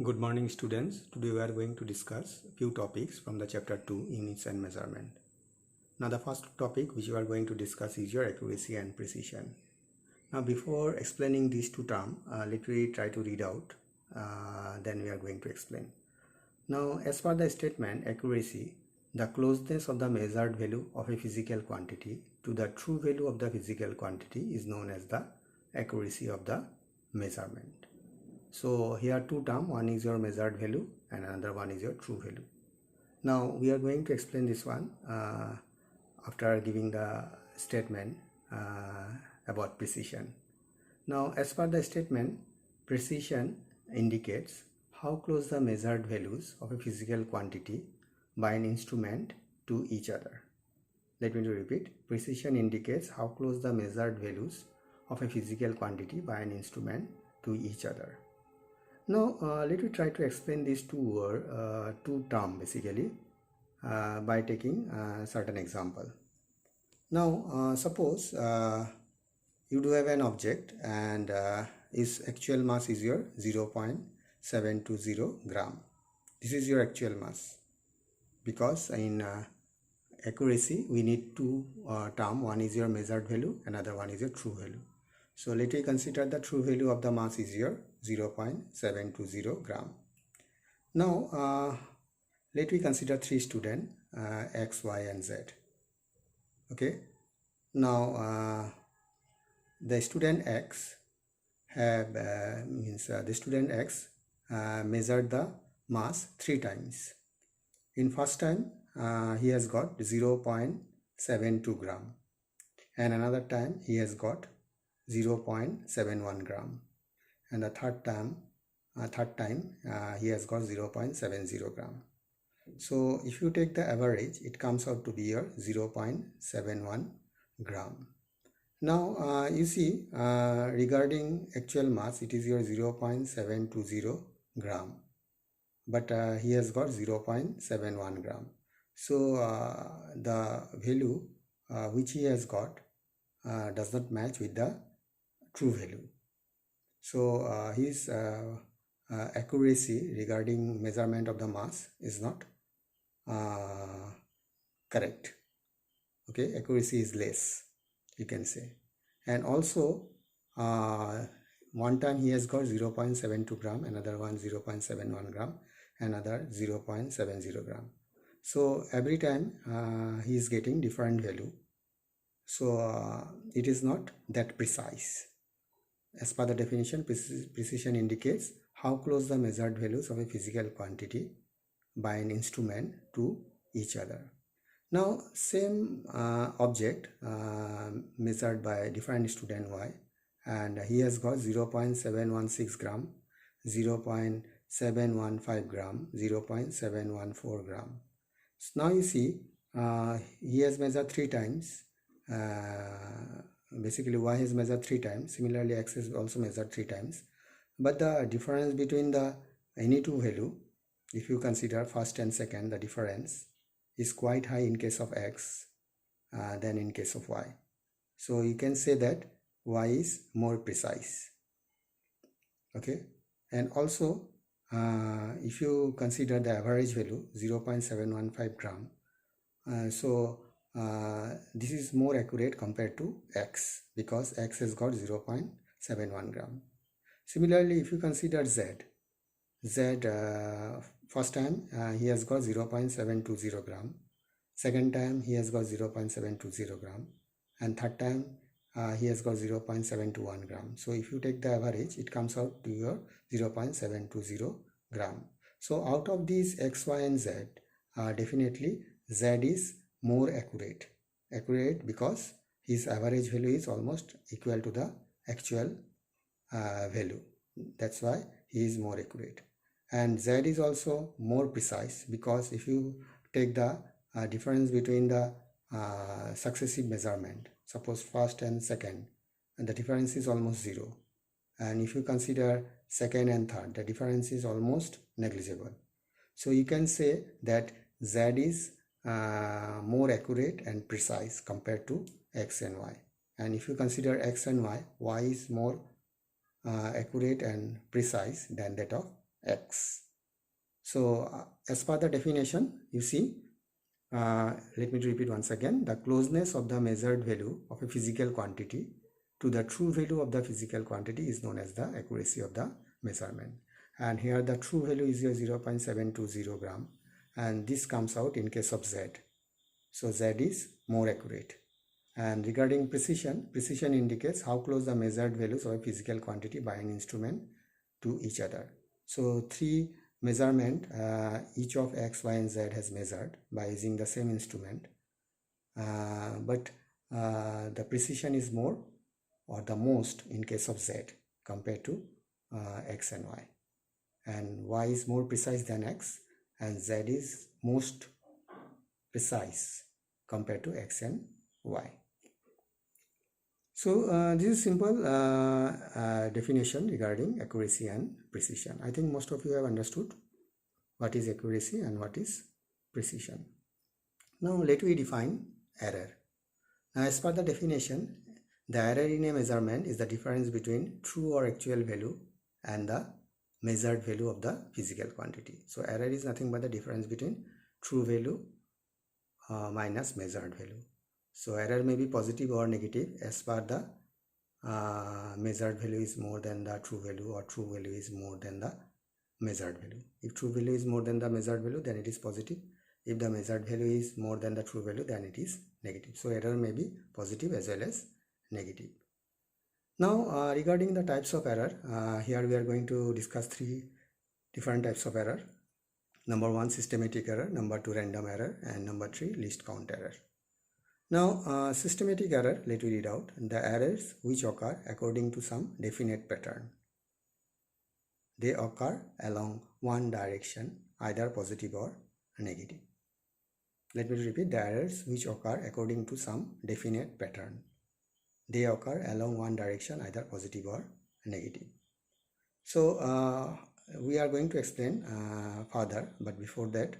Good morning students. Today we are going to discuss a few topics from the chapter 2 Units and Measurement. Now the first topic which we are going to discuss is your accuracy and precision. Now before explaining these two terms, let me try to read out, then we are going to explain. Now as per the statement accuracy, the closeness of the measured value of a physical quantity to the true value of the physical quantity is known as the accuracy of the measurement. So here two terms, one is your measured value and another one is your true value. Now we are going to explain this one after giving the statement about precision. Now as per the statement, precision indicates how close the measured values of a physical quantity by an instrument to each other. Let me repeat. Precision indicates how close the measured values of a physical quantity by an instrument to each other. Now let me try to explain these two terms basically by taking certain example. Now suppose you do have an object and its actual mass is your 0.720 gram. This is your actual mass, because in accuracy we need two terms. One is your measured value, another one is your true value. So let me consider the true value of the mass is your 0.720 gram. Now let me consider three students X, Y and Z. Okay. Now the student X have the student X measured the mass 3 times. In first time he has got 0.72 gram, and another time he has got 0.71 gram, and the third time he has got 0.70 gram. So if you take the average, it comes out to be your 0.71 gram. Now you see regarding actual mass, it is your 0.720 gram, but he has got 0.71 gram. So the value which he has got does not match with the true value. So his accuracy regarding measurement of the mass is not correct. Okay, accuracy is less, you can say. And also one time he has got 0.72 gram, another one 0.71 gram, another 0.70 gram. So every time he is getting different value. So it is not that precise. As per the definition, precision indicates how close the measured values of a physical quantity by an instrument to each other. Now same object measured by different student Y, and he has got 0.716 gram, 0.715 gram, 0.714 gram. So now you see he has measured 3 times. Basically Y has measured 3 times. Similarly X has also measured 3 times, but the difference between the any two value, if you consider first and second, the difference is quite high in case of X than in case of Y. So you can say that Y is more precise. Okay. And also if you consider the average value 0.715 gram, so this is more accurate compared to X, because X has got 0.71 gram. Similarly, if you consider Z, first time he has got 0.720 gram, second time he has got 0.720 gram, and third time he has got 0.721 gram. So if you take the average, it comes out to your 0.720 gram. So out of these X, Y and Z, definitely Z is more accurate because his average value is almost equal to the actual value. That's why he is more accurate. And Z is also more precise, because if you take the difference between the successive measurement, suppose first and second, and the difference is almost 0, and if you consider second and third, the difference is almost negligible. So you can say that Z is more accurate and precise compared to X and Y. And if you consider X and Y, Y is more accurate and precise than that of x. So as per the definition, you see, let me repeat once again, the closeness of the measured value of a physical quantity to the true value of the physical quantity is known as the accuracy of the measurement. And here the true value is your 0.720 gram, and this comes out in case of Z. So Z is more accurate. And regarding precision, precision indicates how close the measured values of a physical quantity by an instrument to each other. So three measurement, each of x, y and z has measured by using the same instrument, but the precision is more or the most in case of z compared to x and y, and y is more precise than x and z is most precise compared to x and y. So this is simple definition regarding accuracy and precision. I think most of you have understood what is accuracy and what is precision. Now let me define error. Now as per the definition, the error in a measurement is the difference between true or actual value and the measured value of the physical quantity. So error is nothing but the difference between true value minus measured value. So error may be positive or negative as per the measured value is more than the true value or true value is more than the measured value. If true value is more than the measured value, then it is positive. If the measured value is more than the true value, then it is negative. So error may be positive as well as negative. Now regarding the types of error, here we are going to discuss three different types of error. Number one, systematic error. Number two, random error. And number three, least count error. Now systematic error, let me read out. The errors which occur according to some definite pattern. They occur along one direction, either positive or negative. Let me repeat, the errors which occur according to some definite pattern. They occur along one direction, either positive or negative. So we are going to explain further, but before that,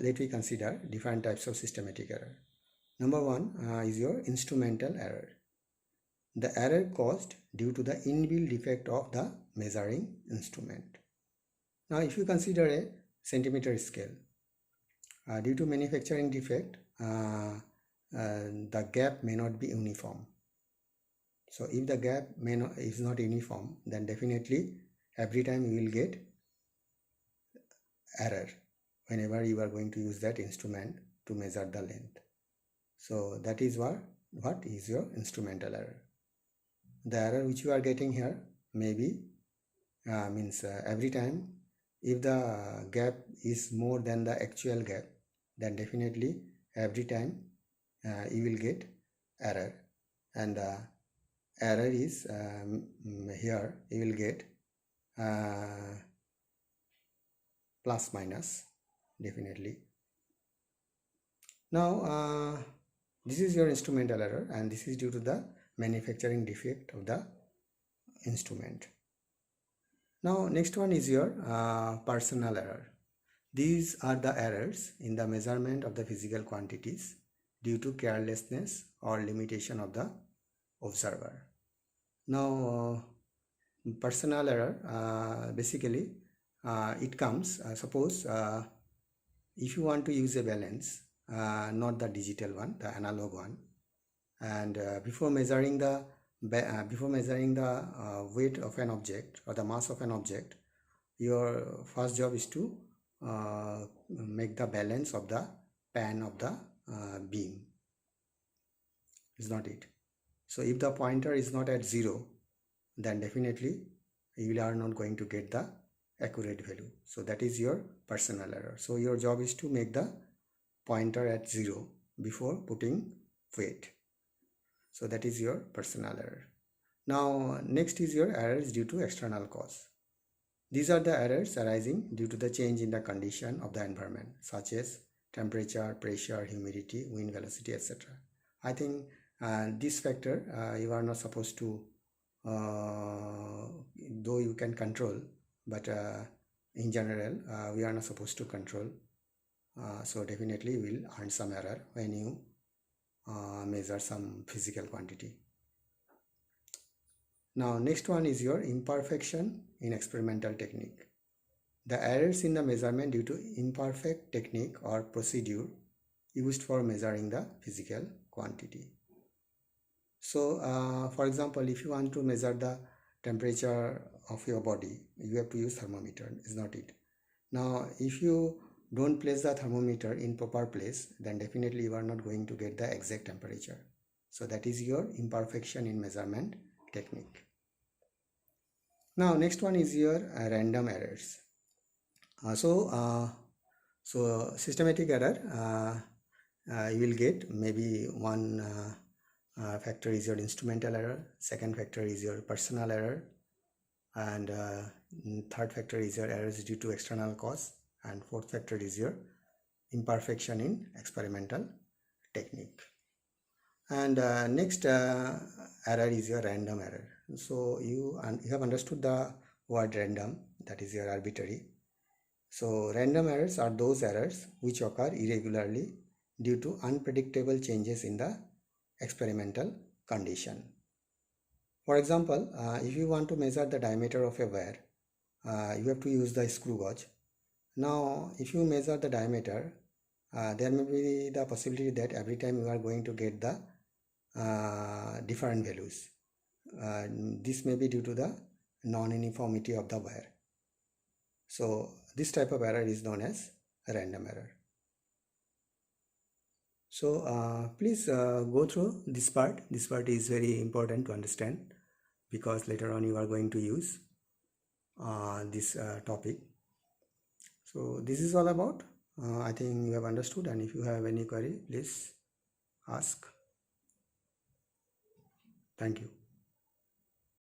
let me consider different types of systematic error. Number one is your instrumental error. The error caused due to the inbuilt defect of the measuring instrument. Now if you consider a centimeter scale, due to manufacturing defect, the gap may not be uniform. So if the gap is not uniform, then definitely every time you will get error whenever you are going to use that instrument to measure the length. So that is what is your instrumental error. The error which you are getting here may be every time if the gap is more than the actual gap, then definitely every time you will get error, and the error is here you will get plus minus definitely. Now this is your instrumental error, and this is due to the manufacturing defect of the instrument. Now next one is your personal error. These are the errors in the measurement of the physical quantities due to carelessness or limitation of the observer. Now personal error, basically it comes, suppose if you want to use a balance, not the digital one, the analog one, and before measuring the weight of an object or the mass of an object, your first job is to make the balance of the pan of the beam, is not it? So if the pointer is not at 0, then definitely you are not going to get the accurate value. So that is your personal error. So your job is to make the pointer at 0 before putting weight. So that is your personal error. Now next is your errors due to external cause. These are the errors arising due to the change in the condition of the environment, such as temperature, pressure, humidity, wind velocity, etc. I think this factor you are not supposed to, though you can control, but in general we are not supposed to control. So definitely you will earn some error when you measure some physical quantity. Now next one is your imperfection in experimental technique. the errors in the measurement due to imperfect technique or procedure used for measuring the physical quantity. So for example, if you want to measure the temperature of your body, you have to use thermometer, is not it? Now if you don't place the thermometer in proper place, then definitely you are not going to get the exact temperature. So that is your imperfection in measurement technique. Now next one is your random errors. So systematic error, you will get maybe one factor is your instrumental error, second factor is your personal error, and third factor is your errors due to external cause, and fourth factor is your imperfection in experimental technique. And next error is your random error. So you have understood the word random, that is your arbitrary. So random errors are those errors which occur irregularly due to unpredictable changes in the experimental condition. For example, if you want to measure the diameter of a wire, you have to use the screw gauge. Now if you measure the diameter, there may be the possibility that every time you are going to get the different values. This may be due to the non-uniformity of the wire. So this type of error is known as random error. So please go through this part. This part is very important to understand because later on you are going to use this topic. So this is all about. I think you have understood, and if you have any query, please ask. Thank you.